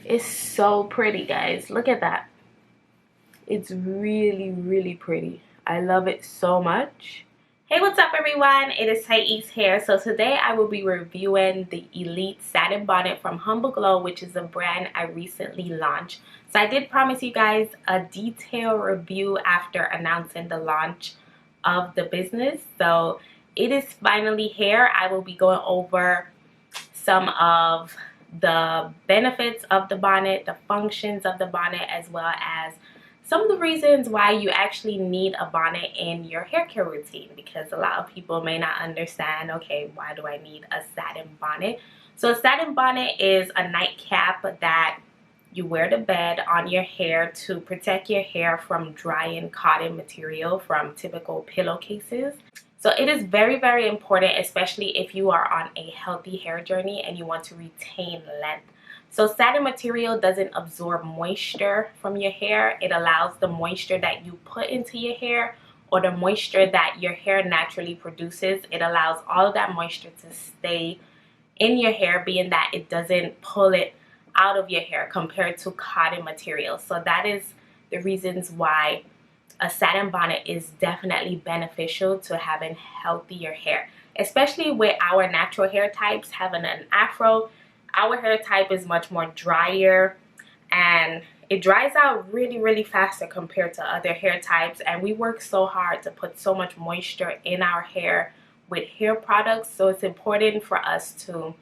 It's so pretty, guys. Look at that. It's really, really pretty. I love it so much. Hey, what's up everyone? It is Thais here. So today I will be reviewing the Elite Satin Bonnet from Humble Glow, which is a brand I recently launched. So I did promise you guys a detailed review after announcing the launch of the business. So it is finally here. I will be going over some of the benefits of the bonnet, the functions of the bonnet, as well as some of the reasons why you actually need a bonnet in your hair care routine, because a lot of people may not understand, okay, why do I need a satin bonnet? So a satin bonnet is a nightcap that you wear to bed on your hair to protect your hair from drying cotton material from typical pillowcases. So it is very, very important, especially if you are on a healthy hair journey and you want to retain length. So satin material doesn't absorb moisture from your hair. It allows the moisture that you put into your hair, or the moisture that your hair naturally produces, it allows all of that moisture to stay in your hair, being that it doesn't pull it out of your hair compared to cotton material. So that is the reasons why a satin bonnet is definitely beneficial to having healthier hair, especially with our natural hair types. Having an afro, our hair type is much more drier and it dries out really, really faster compared to other hair types, and we work so hard to put so much moisture in our hair with hair products. So it's important for us to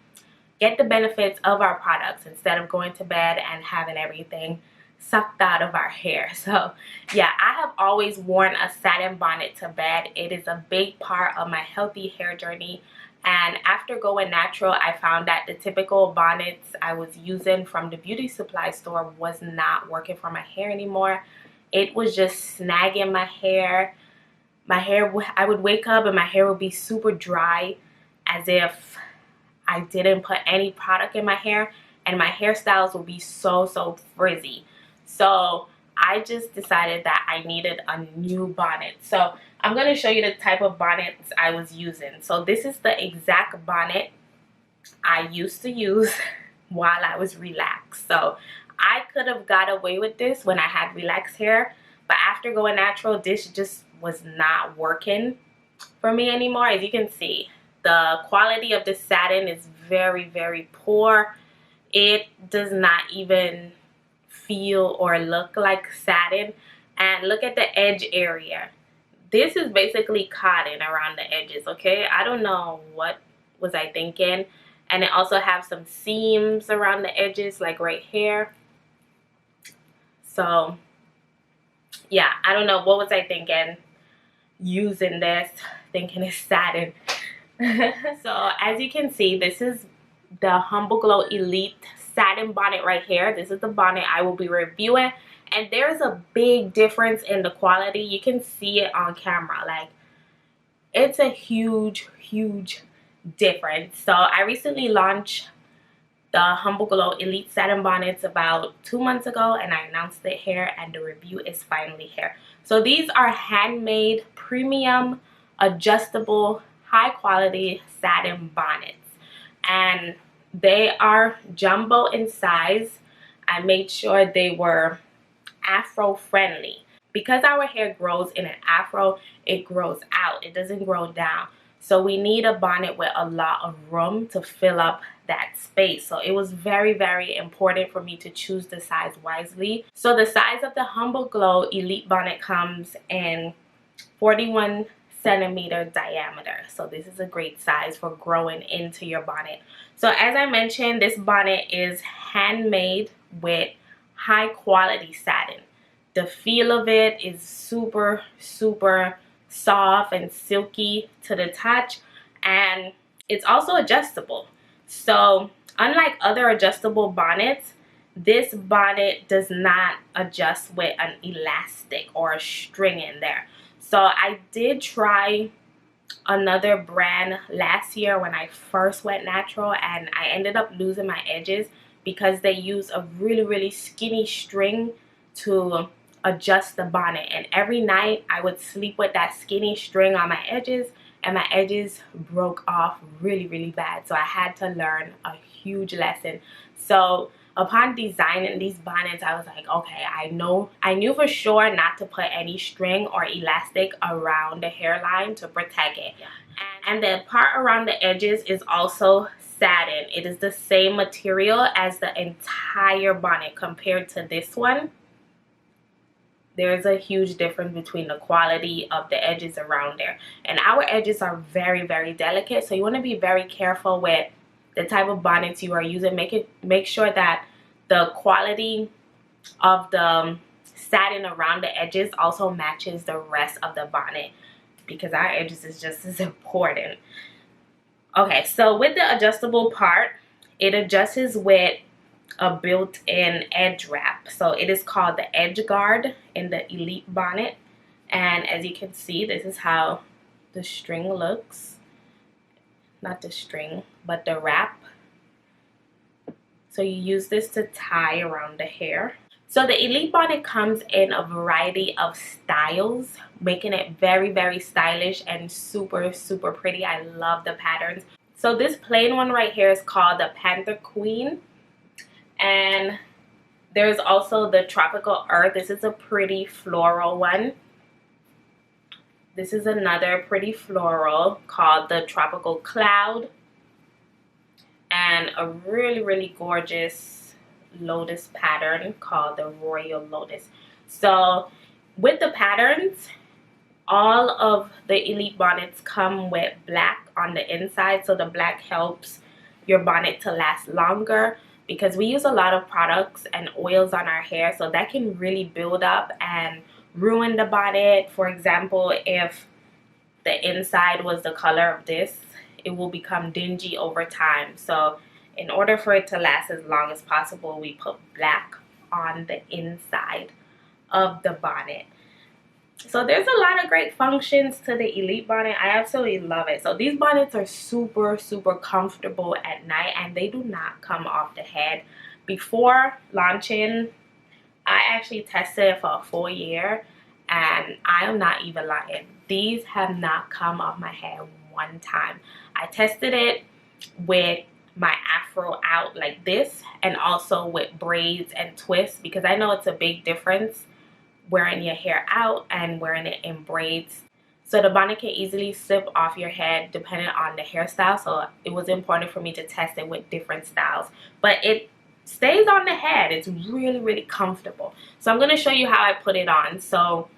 get the benefits of our products instead of going to bed and having everything sucked out of our hair. So yeah, I have always worn a satin bonnet to bed. It is a big part of my healthy hair journey, and after going natural, I found that the typical bonnets I was using from the beauty supply store was not working for my hair anymore. It was just snagging my hair. I would wake up and my hair would be super dry, as if I didn't put any product in my hair, and my hairstyles will be so frizzy. So I just decided that I needed a new bonnet. So I'm going to show you the type of bonnets I was using. So this is the exact bonnet I used to use while I was relaxed. So I could have got away with this when I had relaxed hair, but after going natural, this just was not working for me anymore. As you can see, the quality of the satin is very poor. It does not even feel or look like satin. And look at the edge area. This is basically cotton around the edges, okay? I don't know what was I thinking. And it also has some seams around the edges, like right here. So yeah, I don't know what was I thinking using this, thinking it's satin. So as you can see, this is the Humble Glow Elite Satin Bonnet right here. This is the bonnet I will be reviewing, and there's a big difference in the quality. You can see it on camera. Like, it's a huge difference. So I recently launched the Humble Glow Elite Satin Bonnets about 2 months ago, and I announced it here, and the review is finally here. So these are handmade, premium, adjustable, high quality satin bonnets, and they are jumbo in size. I made sure they were afro friendly. Because our hair grows in an afro, it grows out, it doesn't grow down. So we need a bonnet with a lot of room to fill up that space. So it was very important for me to choose the size wisely. So the size of the Humble Glow Elite bonnet comes in 41 centimeter diameter. So this is a great size for growing into your bonnet. So as I mentioned, this bonnet is handmade with high quality satin. The feel of it is super soft and silky to the touch, and it's also adjustable. So unlike other adjustable bonnets, this bonnet does not adjust with an elastic or a string in there. So I did try another brand last year when I first went natural, and I ended up losing my edges because they use a really skinny string to adjust the bonnet, and every night I would sleep with that skinny string on my edges, and my edges broke off really bad. So I had to learn a huge lesson. So upon designing these bonnets, I was like, okay, I knew for sure not to put any string or elastic around the hairline to protect it. And the part around the edges is also satin. It is the same material as the entire bonnet. Compared to this one, there's a huge difference between the quality of the edges around there. And our edges are very, very delicate, so you want to be very careful with the type of bonnets you are using. Make sure that the quality of the satin around the edges also matches the rest of the bonnet, because our edges is just as important. Okay, so with the adjustable part, it adjusts with a built-in edge wrap. So it is called the edge guard in the Elite bonnet, and as you can see, this is how the string looks. Not the string, but the wrap. So you use this to tie around the hair. So the Elite bonnet comes in a variety of styles, making it very, very stylish and super, super pretty. I love the patterns. So this plain one right here is called the Panther Queen. And there's also the Tropical Earth. This is a pretty floral one. This is another pretty floral called the Tropical Cloud. And a really, really gorgeous lotus pattern called the Royal Lotus. So with the patterns, all of the Elite bonnets come with black on the inside. So the black helps your bonnet to last longer, because we use a lot of products and oils on our hair, so that can really build up and ruin the bonnet. For example, if the inside was the color of this, it will become dingy over time. So in order for it to last as long as possible, we put black on the inside of the bonnet. So there's a lot of great functions to the Elite bonnet. I absolutely love it. So these bonnets are super, super comfortable at night, and they do not come off the head. Before launching, I actually tested it for a full year, and I am not even lying. These have not come off my head one time. I tested it with my afro out like this, and also with braids and twists, because I know it's a big difference wearing your hair out and wearing it in braids. So the bonnet can easily slip off your head depending on the hairstyle. So it was important for me to test it with different styles, but it stays on the head. It's really, really comfortable. So I'm going to show you how I put it on. So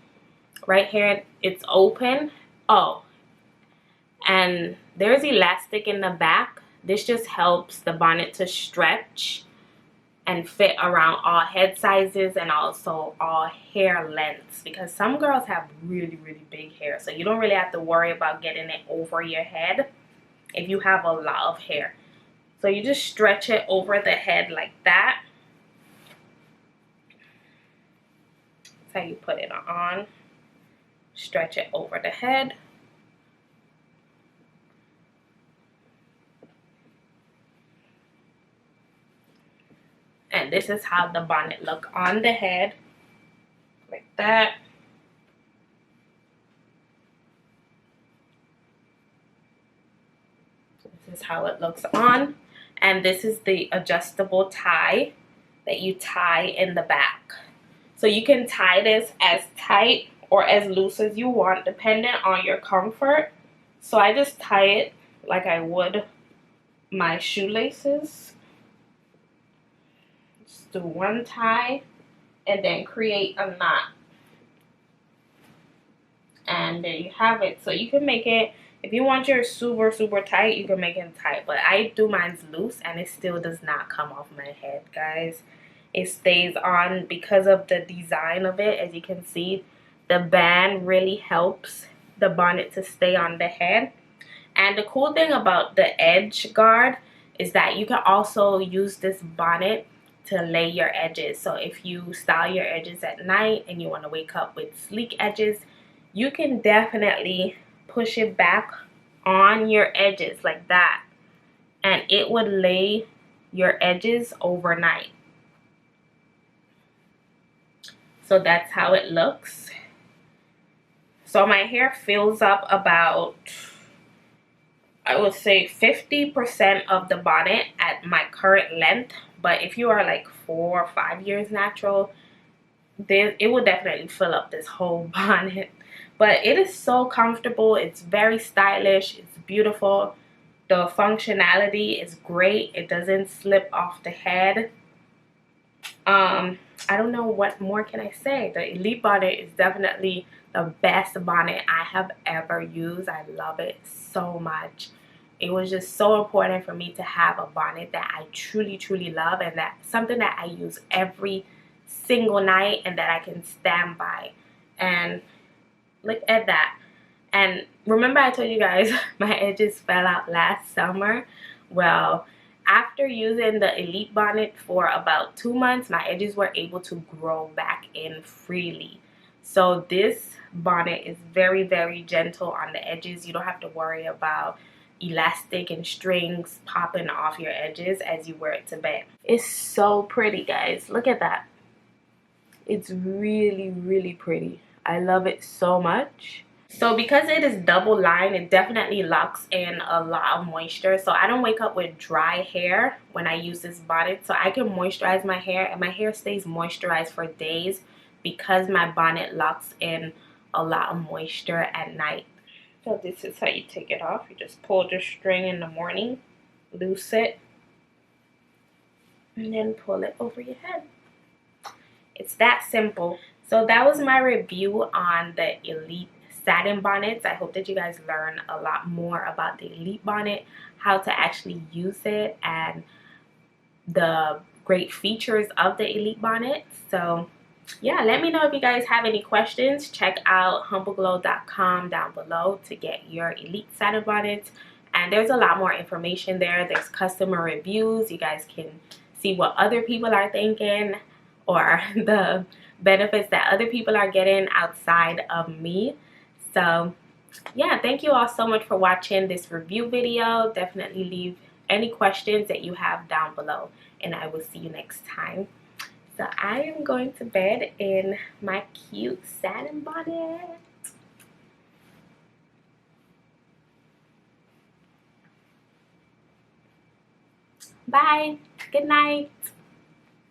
right here, it's open. Oh, and there's elastic in the back. This just helps the bonnet to stretch and fit around all head sizes and also all hair lengths, because some girls have really, really big hair, so you don't really have to worry about getting it over your head if you have a lot of hair. So you just stretch it over the head like that. That's how you put it on. Stretch it over the head. And this is how the bonnet look on the head, like that. This is how it looks on. And this is the adjustable tie that you tie in the back. So you can tie this as tight or as loose as you want, depending on your comfort. So I just tie it like I would my shoelaces. Just do one tie and then create a knot. And there you have it. So you can make it, if you want yours super, super tight, you can make it tight. But I do mine's loose, and it still does not come off my head, guys. It stays on because of the design of it. As you can see, the band really helps the bonnet to stay on the head. And the cool thing about the edge guard is that you can also use this bonnet to lay your edges. So if you style your edges at night and you want to wake up with sleek edges, you can definitely push it back on your edges like that, and it would lay your edges overnight. So that's how it looks. So my hair fills up about, I would say 50% of the bonnet at my current length. But if you are like 4 or 5 years natural, then it will definitely fill up this whole bonnet. But it is so comfortable. It's very stylish. It's beautiful. The functionality is great. It doesn't slip off the head. I don't know what more can I say. The Elite bonnet is definitely the best bonnet I have ever used. I love it so much. It was just so important for me to have a bonnet that I truly love, and that's something that I use every single night and that I can stand by. And look at that. And remember I told you guys my edges fell out last summer? Well, after using the Elite bonnet for about 2 months, my edges were able to grow back in freely. So this bonnet is very gentle on the edges. You don't have to worry about elastic and strings popping off your edges as you wear it to bed. It's so pretty, guys. Look at that. It's really pretty. I love it so much. So because it is double lined, it definitely locks in a lot of moisture. So I don't wake up with dry hair when I use this bonnet. So I can moisturize my hair, and my hair stays moisturized for days because my bonnet locks in a lot of moisture at night. So this is how you take it off. You just pull the string in the morning, loose it, and then pull it over your head. It's that simple. So that was my review on the Elite satin bonnets. I hope that you guys learn a lot more about the Elite bonnet, how to actually use it, and the great features of the Elite bonnet. So yeah, let me know if you guys have any questions. Check out humbleglow.com down below to get your Elite satin bonnets, and there's a lot more information there. There's customer reviews. You guys can see what other people are thinking, or the benefits that other people are getting outside of me. So yeah, thank you all so much for watching this review video. Definitely leave any questions that you have down below, and I will see you next time. So I am going to bed in my cute satin bonnet. Bye. Good night.